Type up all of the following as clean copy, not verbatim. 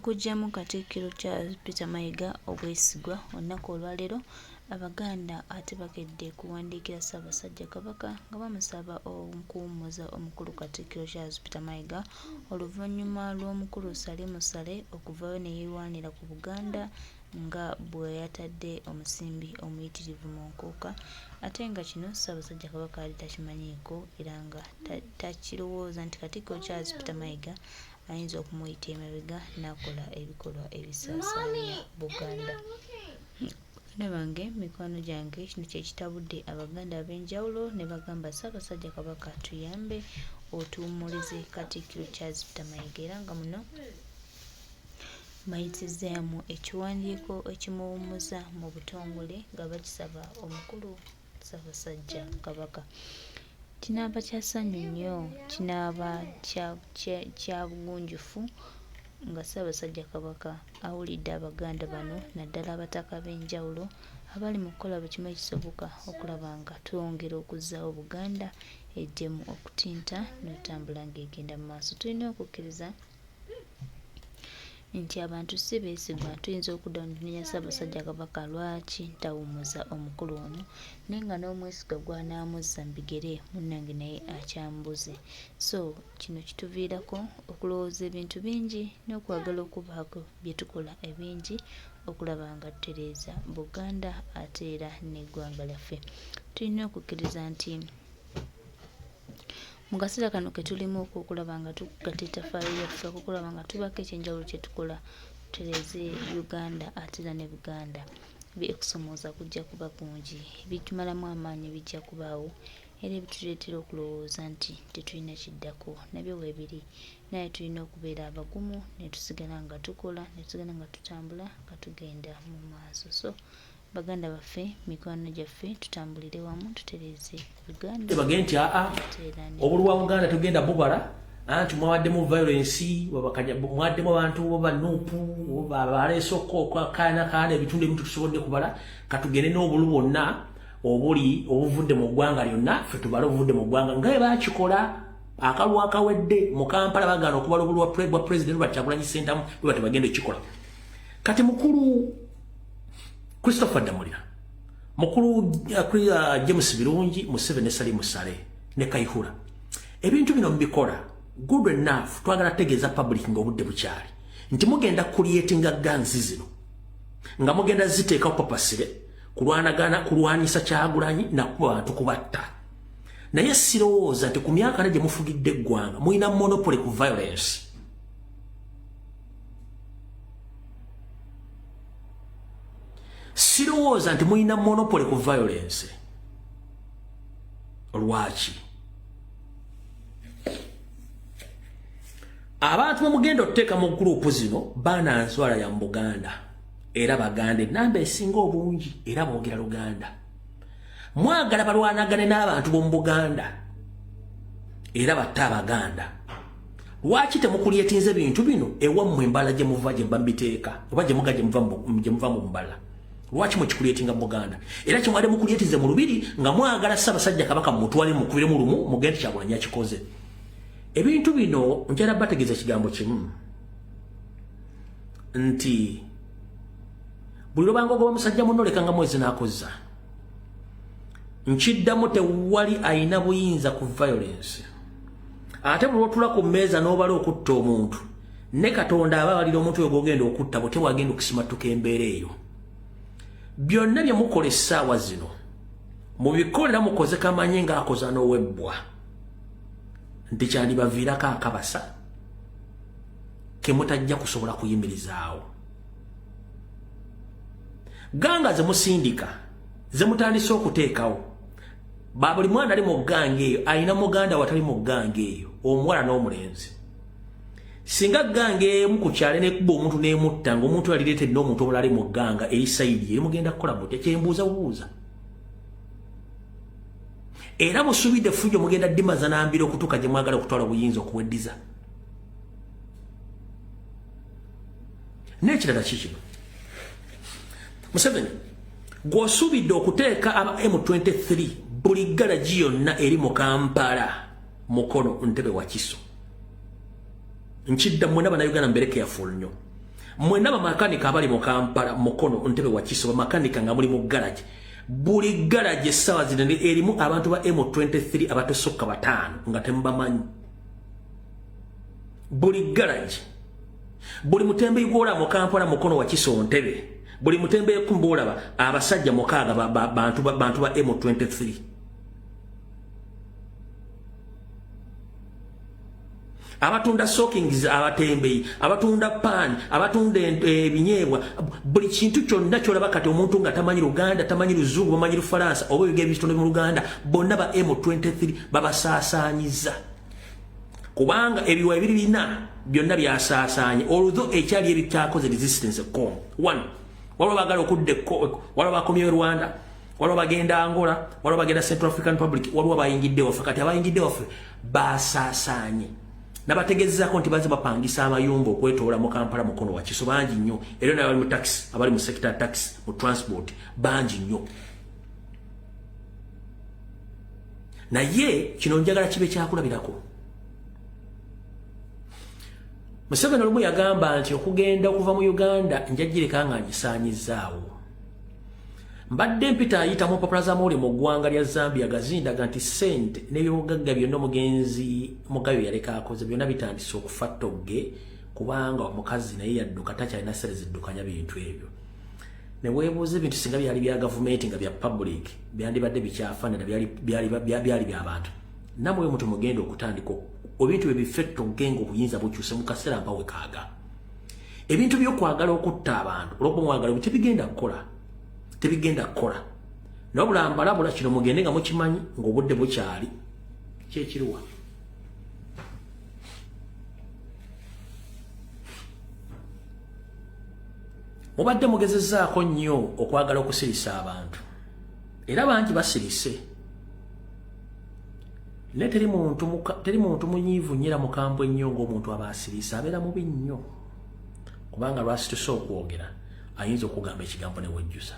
okugyamu Katikkiro Charles Peter Mayiga obwesigwa olunaku olwaleero Abaganda ate bakedde kuwandiikira Ssaabasajja Kabaka nga bamusaba okuwummuza omukulu Katikkiro Charles Peter Mayiga oluvannyuma lw'omukulu Salim Saleh okuvaayo ne yeewaanira ku Buganda nga bwe yatadde omusimbi omuyitirivu mu nkoka ate nga kino Ssaabasajja Kabaka ali takimanyiiko era nga takirowooza nti Katikkiro Charles Peter Mayiga ayinza okumuyita emabega n'akola ebikolwa ebisaasaanya Buganda. Bana bange mikwano gyange kino kye kitabudde Abaganda ab'enjawulo ne bagamba Ssaabasajja Kabaka tuyambe otuwummulize Katikkiro Charles Peter Mayiga era nga muno bayitizzaamu ekiwandiiko ekimuwummuza mu butongole nga bakisaba omukulu Ssaabasajja Kabaka. Kinaaba kya ssanyu nnyo, kinaaba kya bugunjufu nga Ssaabasajja Kabaka awulidde Abaganda bano naddala abataka b'enjawulo abali mu kukola buli kimu ekisoboka okulaba nga twongera okuzzaawo Buganda eddemu okutinta n'otambula ng'egenda mu maaso. Tulina okukkiriza nti abantu si beesigwa. Tuyinza okudda ne Ssaabasajja Kabaka lwaki tawummuza omukulu ono naye nga n'omwesigwa gw'anaamuzza mu bigere munnange naye akyambuze. So kino kituviirako okulowooza ebintu bingi n'okwagala okubaako bye tukola ebingi okulaba nga tutereeza Buganda ate era n'eggwanga lyaffe. Tulina okukkiriza nti mu kaseera kano ke tulimu okulaba nga tugatta ettaffaali lyaffe okulaba nga tubaako ekyenjawulo kye tukola tutereeze Uganda ate era ne Buganda ebikusomooza kujja kuba kungi, ebitumalamu amaanyi bijja kubaawo era ebituleetera okulowooza nti tetulina kiddako nabyo weebiri, naye tulina okubeera abagumu ne tusigala nga tukola ne tusigala nga tutambula nga tugenda mu maaso. So Baganda baffe mikwano gyaffe tutambulire wamu tutereeze Uganda bagende nti obulwa Buganda tugenda bubala anti mwawaddemu violence mwawaddemu abantu banuupu baleesoko kana ebitundu ebimu tusobodde kubala katugende n'obulu bwonna obuvudde mu ggwanga lyonna ffe tubale obuvudde mu ggwanga nga bwe bakikola akalwa akawedde mu Kampala bagaana okubala obulu bwa President Robert Kyagulanyi Ssentamu bwe bati bagenda okikola. Kati mukulu Christopher Damulira, mukulu James Birungi, Museveni Salim Saleh ne Kayihura ebintu bino mbikola good enough twagala tegeeza public ng'obudde bukyali nti mugenda creatinga ganzi zino nga mugenda ziteeka papasire kulwanisa Kyagulanyi nakuba bantu kubatta naye sirowooza nti ku myaka ne gye mufugidde eggwanga mulina monopoly ku violence. Sirowooza nti mulina monopoly ku violence. Lwaki? Abantu bamugenda okuteeka mu gurupu zino baana nswala ya Buganda era Baganda enamba esinga obungi era boogera Luganda. Mwagala balwanagane n'abantu b'omu Buganda era batta Abaganda. Lwaki temukulyetinze bintu bino ewammwe embala gye muva gye mba mbiteeka oba gye muga gye muva mu mbala? Lwaki mukikulyetinga Buganda era kimwadde mukulyetize mu lubiri nga mwagala Ssaabasajja Kabaka mutwale mukubire mu lumu mugende Kyagulanyi akikoze? Ebintu bino njala bategeeza ekigambo kimu nti buli lubanga ogoba musajja munno lekanga mwezi n'akozza nkiddamu tewali ayina buyinza ku violence ate buli lwotula ku mmeeza n'obala okutta omuntu ne Katonda aba abalira omuntu oyo gw'ogenda okutta bwe tewagenda okusimattuka embeera eyo. Byonna bye mukola essaawa zino mubikolera mukoze kamanye ng'akoza n'owebbwa nti kyandibaviirako akabasa ke mutajja kusobola kuyimirizaawo. Ganga ze musindika ze mutandise okuteekawo buli mwana ali mu ganga eyo ayina muganda watali mu ganga eyo omuwala n'omulenzi. Singa ganga emu ku kyalo n'ekuba omuntu n'emutta ng'omuntu alireetedde n'omuntu omulala ali mu ganga eri sayidi eri mugenda kukola mutya? Kyembuuza bubuuza. Era musubidde fujjo mugenda ddimaza n'ambira okutuuka gye mwagala okutwala obuyinza okuweddiza. N'ekirala kikino Museveni gw'osuubidde okuteeka aba M23 buli galagi yonna eri mu Kampala mukono Ntebe wa Kiso. Nchidda mwena bana Uganda mbereke ya full nnyo. Mwenna bamakanika abali mu Kampala Mukono Ntebe wa Kiso bamakanika nga muli mu garage. Buli garage sawa zino erimu abantu ba M23 abatosokka batano nga tembamanyi. Buli garage. Buli mutembe igora mu Kampala Mukono wa Kiso Ntebe. Buli mutembe kumbola abasajja mukaaga bantu ba M23. Abatunda sockings abatembe, abatunda pan, abatunda ebinyebwa, buli kintu kyonna kyolaba kati omuntu nga tamanyi Luganda, tamanyi Luzungu, bamanyi Lufaransa, oba bige bitonde mu Luganda, bonna ba M23 babasaasaanyiza. Kubanga ebiwa ebiri bina byonna byasaasaanye, although ekyali ebikyakoze resistance com. 1. Waliwo bagala okudde waliwo bakomyewo Rwanda, waliwo bagenda Angola, waliwo bagenda Central African Republic, waliwo bayingidde waffe. Kati abayingidde waffe basaasaanye. Nabategezezaako nti baze bapangisa amayumba okwetoola mu Kampala Mukono wa Kiso bangi nnyo. Era n'abali mu taxi, abali mu sector taxi, mu transport bangi nnyo. Naye kino njagala kibe kyakulabirako. Museveni olumu yagamba nti okugenda okuva mu Uganda njagireka nga ngisaanyizaawo. Mbadde mpita ayita mu mpapula z'amawulire mu ggwanga lya Zambia gazindaga nti ssente n'ebyobugagga byonna omugenzi Mugayo yaleka akoze byonna bitandise okufa ttogge kubanga omukazi naye yadduka takyalina ssere ziddukanya bintu ebyo. Ne weebuuza ebintu singa byali bya gavumenti nga bya public byandibadde bikyafaanana byali by'abantu. Namwe mutu mugenda okutandika ebintu bye bife ttogge ng'obuyinza bukyuse mu kaseera mpawe kaaga. Ebintu by'okwagala okutta abantu olw'okuba mwagala tebigenda kukola. Tebigenda kukola. Nobula mbalabula kino mugende nga mukimanyi ng'obudde bukyali. Kyekiruwa. Mubadde mugezezzaako nnyo okwagala okusirisa abantu. Era bangi basirise. Ne teri muntu munyiivu nnyera mukambwe ennyo ng'omuntu aba asirisa abeera mubi nnyo. Kubanga lwasi tusobola okwogera ayinza okugamba ekigambo ne wejjusa.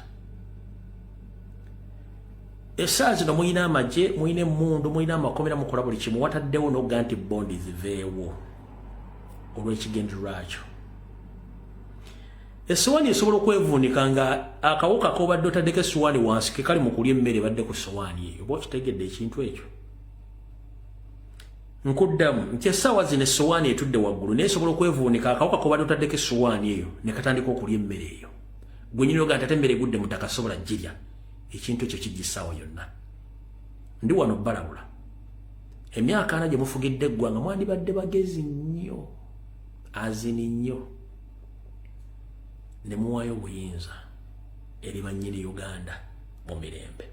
Essaawa zino muyina amagye, muyina emmundu, muyina amakomera mukola buli kimu wataddewo n'okuga nti bondi ziveewo olw'ekigendererwa kyo. Essowaani esobola okwevuunika nga akawuka k'obadde otaddeko essowaani wansi ke kali mu kulya emmere badde ku ssowaani eyo. Oba okitegedde ekintu ekyo? Nkuddamu nti essaawa zino essowaani etudde waggulu naye esobola okwevuunika akawuka k'obadde otaddeko essowaani eyo ne katandika okulya emmere eyo. Gwe nnyini oga nti ate emmere egudde mu ttaka sobola girya. Ekintu ekyo kijja essaawa yonna. Ndi wano balabula. Emyaka 4 gye mufugidde eggwanga mwandibadde bagezi nnyo. Azini nnyo. Ne muwaayo obuyinza eri bannyini Uganda mu mirembe.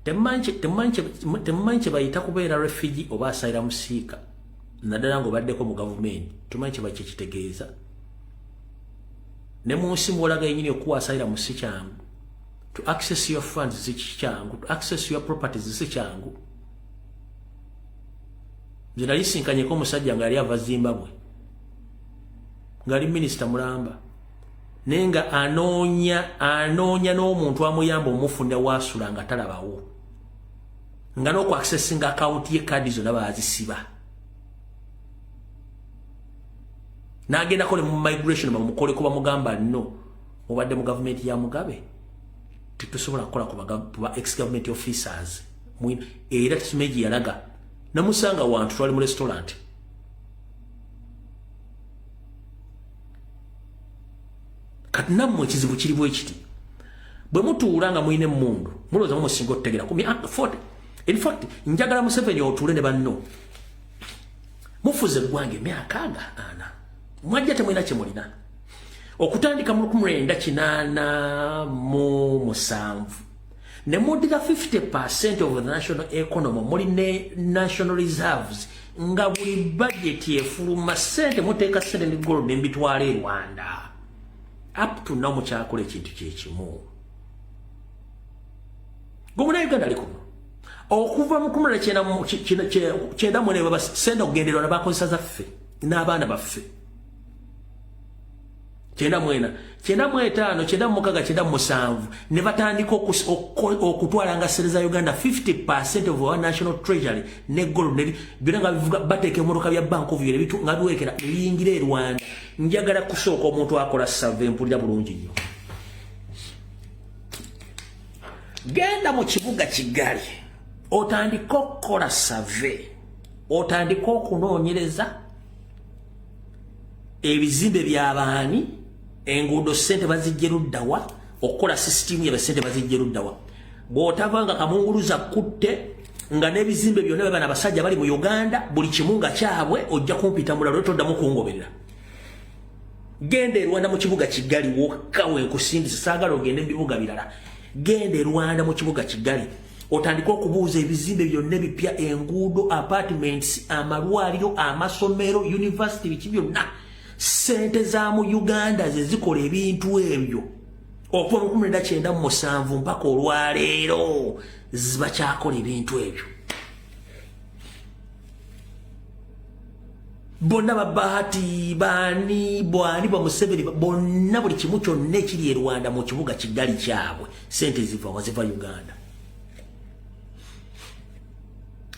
Temumanyi kye bayita kubeera refugee oba asayira musiika. Naddala ng'obaddeko mu gavumenti. Tumanyi kye bakitegeeza. Ne mu nsi mwolaga yennyini okuwa asayira mu si kyangu. To access your funds si kyangu. To access your properties si kyangu. Nze nali sinkanyeko omusajja nga yali ava Zimbabwe. Ngali minisita mulamba. Nenga anoonya n'omuntu amuyamba omufunda wasula nga talabawo. Nga n'oku accessinga account ye kadi zonna baazisiba. N'agenda kole mu migration bamukole kuba mugamba no. Mubadde mu gavumenti ya Mugabe. Tetusobola kukola ku ba ex-government officers. Era tetumeji yalaga. Namusanga wantu twali mu restaurant. Kati nammwe ekizibu kiri bwe kiti. Bwe mutuula nga muyina emmundu, mulowooza musinga okutegera ku 40. In fact, njagala Museveni otuule ne banno. Mufuze eggwanga emyaka 40. Mwajja temulina kye mulina. Okutandika mu 1987 ne muddira 50% of the national economy muli ne national reserves nga buli budget efuluma ssente muteeka ssente ne gold n'embitwala e Rwanda. Up to now mukyakola ekintu kyekimu. Gomuna Uganda ali kuno. Okuva mu 19 mwene baba ssente okugenderwa n'abakozesa zaffe n'abaana baffe. kyenda mwetaano kyenda mukaga kyenda musanvu ne batandika okutwalanga ssente za Uganda 50% of our national treasury ne gold ne byonna nga bivuga bateeka emmotoka bya Bank of Uganda bitu nga biwerekera ebiyingira e Rwanda. Njagala kusooka omuntu akola survey mpulira bulungi nnyo. Genda mu kibuga Kigali otandika okukola survey, otandika okunoonyereza ebizimbe by'abaani, enguudo ssente bazijja luddawa, okukola sisitimu y'abasente bazijja luddawa. Bw'otavanga kamunguluza kutte nga n'ebizimbe byonna baba abasajja bali mu Uganda, buli kimu nga kyabwe, ojja kumpita mulalo toddamu kungoberera. Genda e Rwanda mu kibuga Kigali wokka wenkusindisa, saagala ogende mu bibuga birala. Genda e Rwanda mu kibuga Kigali otandika okubuuza ebizimbe byonna ebipya, enguudo, apartments, amalwaliro, amasomero, university, biki byonna. Sente za mu Uganda ze zikola ebintu ebyo okuva mu 1997 mpaka olwaleero zibakyakola ebintu ebyo. Bonna Babahati, Bani, Bwani, Bamuseveni, bonna buli kimu kyonna ekiri e Rwanda mu kibuga Kigali kyabwe sente ziva Uganda.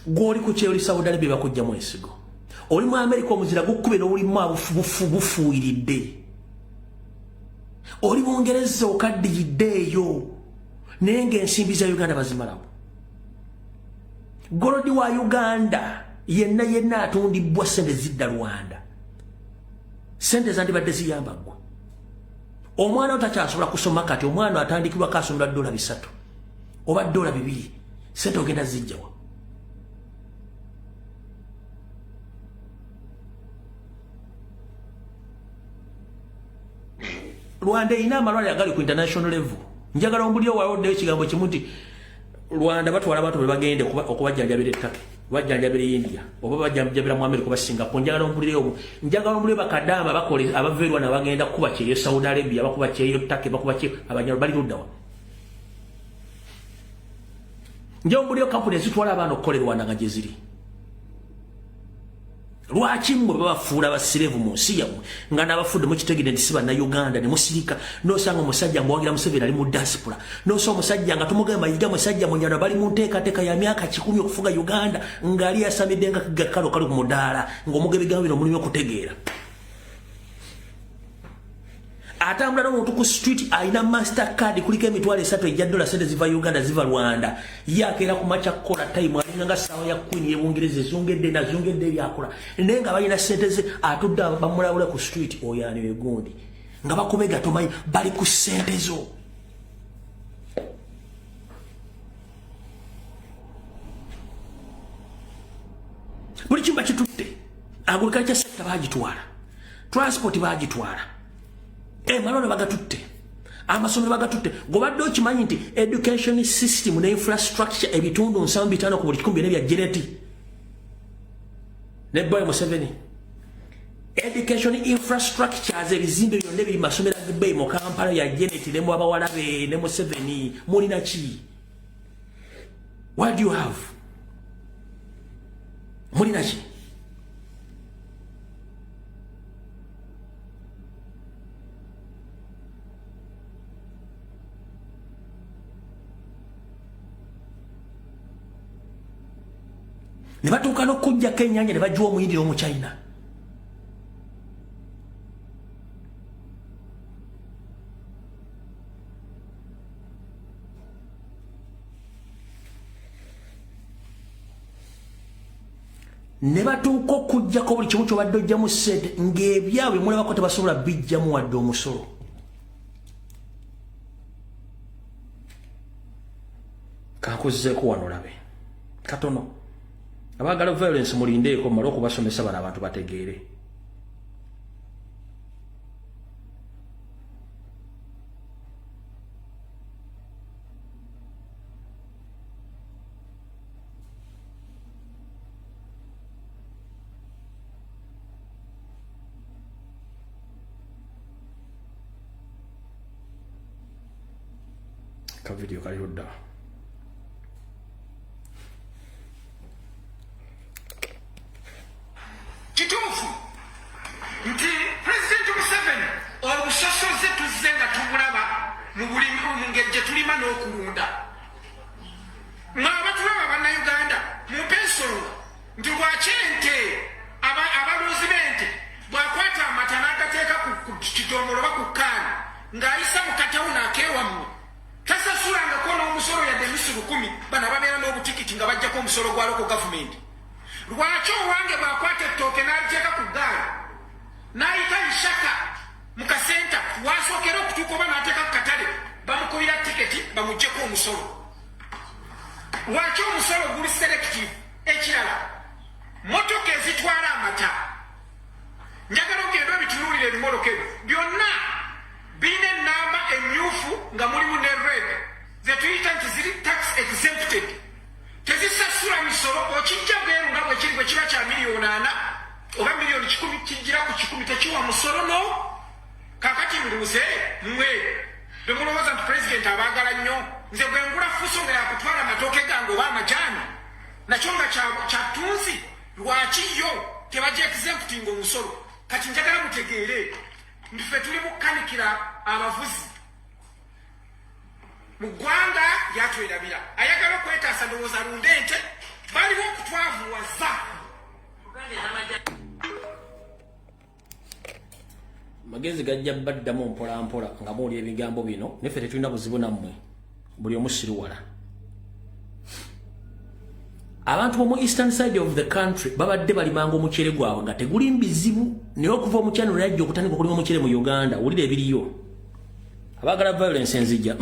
Gw'oli ku kyoli Saudi Arabia bakujjamu ensigo. Oli mu America omuzira gukkube n'obulimu bufuuyiridde. Oli Bungereza okaddiyiddeeyo naye ng'ensimbi za Uganda bazimalawo. Golodi wa Uganda yenna atundibwa ssente zidda Rwanda. Ssente zandibadde ziyamba ggwe. Omwana otakyasobola kusoma kati, omwana atandikibwa kasomera $3 oba $2, ssente ogenda zijjawa. Rwanda ina amalwaliro agali ku international level. Njagala ombulyo waloddeyo ekigambo kimu nti Rwanda batwala abantu be bagende okubajjanjabira ettaka, bajjanjabira India oba bajjanjabira mu America oba Singapore. Njagala ombulyo bakadama bakole abava Rwanda bagenda kuba kyeyo Saudi Arabia, bakuba kyeyo Turkey, bakuba kyeyo abanyalo bali luddawa. Njagala ombulyo kampuni zitwala abantu okukolera Rwanda nga gye ziri. Lwaki mmwe babafuula basirevu mu nsi yammwe nga n'abafudde mukitegedde nti si bannayuganda ne musirika n'osanga omusajja ng'owagira Museveni ali mu diaspora, n'osanga omusajja nga tumugamba yiga musajja munyana bali mu nteekateeka ya myaka 10 okufuga Uganda ng'ali yasamidde nga kagakalo kali ku mudaala ng'omugebigambo bino mulimu okutegeera. Atambula n'omuntu ku street alina Mastercard kuliko emitwalo 3 ejja $3 sente ziva Uganda ziva Rwanda. Yakeera ku macha kola time alinga nga sawa ya Queen y'Ebungereza zongedde byakola. Naye nga balina sente ze atudde bamulawula ku street oyani wegundi. Nga bakubega tomanyi bali ku sente zo. Buli kimba kitutte. Agriculture sector bagitwala. Transport bagitwala. Malolo bagatutte. Amasomero bagatutte. Gobadde okimanyi nti education system ne infrastructure ebitundu 75 ku buli 10 bya Geneti. Ne boy Museveni. Education infrastructures ebizimbe byonna biri masomero agibbe mu Kampala ya Geneti ne mu abawalabe ne Museveni mulina ki? What do you have? Mulina ki? Ne batuuka n'okujjako ennyanja ne bagiwa omuyindi n'omu China. Ne batuuka okujjako buli kimu kyobadde ojjamu ssente ng'ebyabwe mulabako tebasobola bijjamu wadde omusolo. Kankuzzeeko wano labe katono. Abagala violence mulindeeko mmala okubasomesa bano abantu bategeere. Ka video kali ludda. Kituufu nti President Museveni omusasi mu bulimi ngeri gye tulima n'okulunda. Mwe abatulaba bannayuganda mumpe ensonga nti lwaki ente abalunzi b'ente bw'akwata amata n'agateeka ku kidomolo oba ku kkaani ng'ayisa mu katawuni akeewammwe tasasulangako n'omusolo yadde emisiru 10 bano ababeera n'obutikiti nga bajjako omusolo gwa loko gavumenti. Lwaki owange bw'akwata ettooke n'aliteeka ku ggaali n'ayita ishaka mu kasenta waasookera okutuuka oba n'ateeka ku katale bamukubira tiketi bamuggyeko omusolo. Lwaki omusolo guli selective? Ekirala motoka ezitwala amata njagala ogenda obitunuulira ebimoloka ebyo byonna birina ennamba emmyufu nga mulimu ne red zetuyita nti ziri tax exempted, tezisasula misolo. Okijja bweru nga bwekiri bwe kiba kya miliyoni 4 oba miliyoni 10 kijjira ku 10 tekiwa musolo no. Kakati mbuuze mmwe bwe mulowooza nti pulezidenti abaagala nnyo, nze bwe ngula fuso nga yakutwala amatooke gange oba amajaani nakyo nga kyattunzi, lwaki yo tebajja exempting omusolo? Kati njagala mutegeere nti ffe tuli mukanikira abavuzi mu ggwanga lyatwerabira. Ayagala okwetaasa ndowooza lunda ente baliwo okutwavuwaza. Magezi gajja baddamu mpolampola nga muwulira ebigambo bino, neffe tetulina buzibu nammwe, buli omu siruwala. Abantu mu eastern side of the country babadde balimanga omucere gwabwe nga teguli mbizibu, naye okuva omukyano yajja okutandika okulima omucere mu Uganda. Wulira ebiriyo abaagala violence enzijja.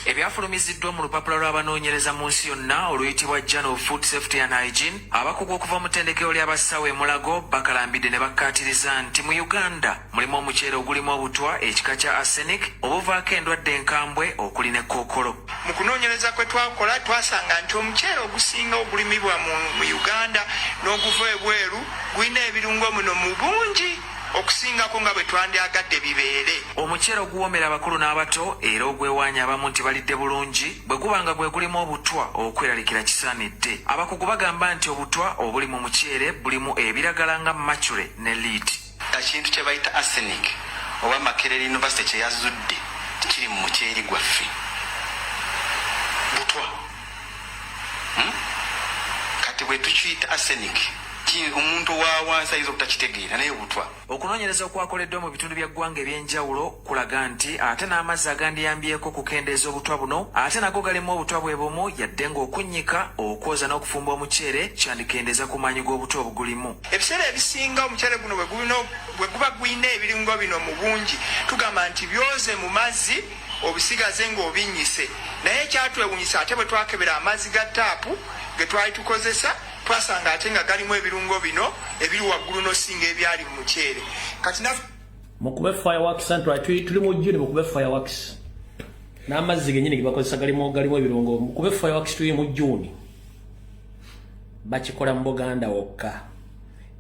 Ebyafulumiziddwa mu lupapula lw'abanoonyereza mu nsi yonna oluyitibwa Journal of Food Safety and Hygiene, abakugu okuva mu ttendekero ly'abasawo e Mulago bakalambidde ne bakkaatiriza nti mu Uganda mulimu omuceere ogulimu obutwa ekika kya arsenic obuvaako endwadde enkambwe okuli ne kookolo. Mu kunoonyereza kwe twakola twasanga nti omuceere ogusinga ogulimibwa mu Uganda n'oguva ebweru gulina ebirungo muno mu bungi okusingako nga bwe twandyagadde bibeere. Omuceere oguwoomera abakulu n'abato era ogwewaanya abamu nti balidde bulungi bwe gubanga gwe gulimu obutwa okweraliikira kisaanidde. Abakugu bagamba nti obutwa obuli mu muceere bulimu ebiragala nga mercury ne lead. Ekintu kye bayita arsenic oba Makerere University kye yazudde kiri mu muceere gwaffe butwa. Kati bwe tukiyita arsenic omuntu wawansi ayinza obutakitegeera naye butwa. Okunoonyereza okwakoleddwa mu bitundu bya ggwanga eby'enjawulo kulaga nti ate n'amazzi agandiyambyeko okukendeeza obutwa buno ate nago galimu obutwa bwe bumu, yadde ng'okunnyika okwoza n'okufumba omuceere kyandikendeeza ku maanyi g'obutwa obugulimu. Ebiseera ebisinga omuceere guno bwe guba gulina ebirungo bino mu bungi tugamba nti byoze mu mazzi obisigaze ng'obinnyise, naye ekyatwewunyisa ate bwe twakebera amazzi ga taapu ge twali tukozesa twasanga ate nga galimu ebirungo bino ebiri waggulu n'osinga ebyali mu muceere. Kati mukube fireworks tuli mu June, mukube fireworks n'amazzi gennyini ge bakozesa galimu ebirungo. Mukube fireworks tuli mu June, bakikola mu Buganda wokka.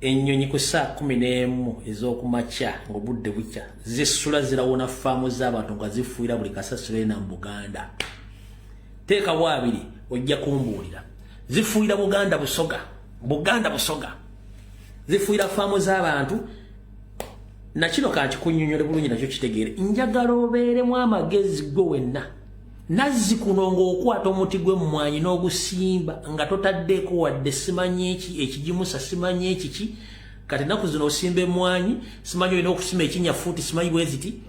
Ennyonyi ku saa 11 ez'okumakya ng'obudde bukya zisula zirawona faamu z'abantu nga zifuira buli kasasiro ena mu Buganda. Teeka bwabiri ojja kumbuulira. Zifuira Buganda Busoga zifuira faamu z'abantu. Nakino kanti kunnyonnyole bulungi nakyo kitegeere. Njagala obeeremu amagezi gwe wenna. Nazzi kuno ng'okwata omuti gw'emmwanyi n'ogusimba nga totaddeeko wadde simanyi ekigimusa simanyi ekiki. Kati ennaku zino osimba emmwanyi simanyi olina okusima ekinyafuuti simanyi bwe ziti.